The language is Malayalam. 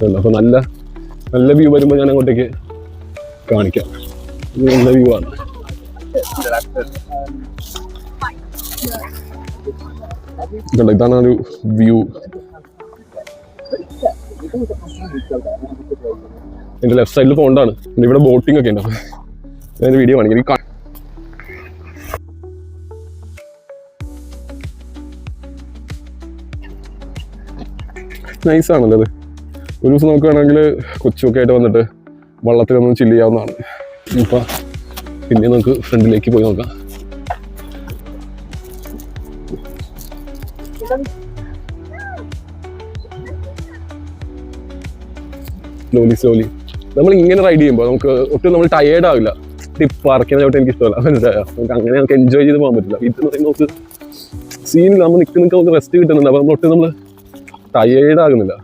അപ്പോൾ നല്ല നല്ല വ്യൂ വരുമ്പോൾ ഞാൻ അങ്ങോട്ടേക്ക് കാണിക്കാം. ഇത് നല്ല വ്യൂ ആണ്. ഇതാണ് ഒരു വ്യൂ. എൻ്റെ ലെഫ്റ്റ് സൈഡിൽ പോണ്ടാണ്. ഇവിടെ ബോട്ടിംഗ് ഒക്കെ ഉണ്ട്. അപ്പോൾ ഞാൻ വീഡിയോ കാണിക്കാം. നൈസാണല്ലോ അത്. ഒരു ദിവസം നമുക്ക് വേണമെങ്കിൽ കൊച്ചുമൊക്കെ ആയിട്ട് വന്നിട്ട് വള്ളത്തിലൊന്നും ചില്ല് ചെയ്യാവുന്നതാണ്. ഇപ്പം പിന്നെ നമുക്ക് ഫ്രണ്ടിലേക്ക് പോയി നോക്കാം. സ്ലോലി നമ്മൾ ഇങ്ങനെ റൈഡ് ചെയ്യുമ്പോൾ നമുക്ക് ഒട്ടും നമ്മൾ ടയേർഡ് ആവില്ല. ടിപ്പ് പാർക്കുന്നതായിട്ട് എനിക്ക് ഇഷ്ടമല്ല. നമുക്ക് അങ്ങനെ നമുക്ക് എൻജോയ് ചെയ്ത് പോകാൻ പറ്റില്ല. ഇത് നമുക്ക് സീനിൽ നമ്മൾ നമുക്ക് റെസ്റ്റ് കിട്ടുന്നുണ്ട്. അപ്പോൾ നമ്മൾ ഒട്ടും നമ്മൾ ടയേർഡ് ആകുന്നില്ല.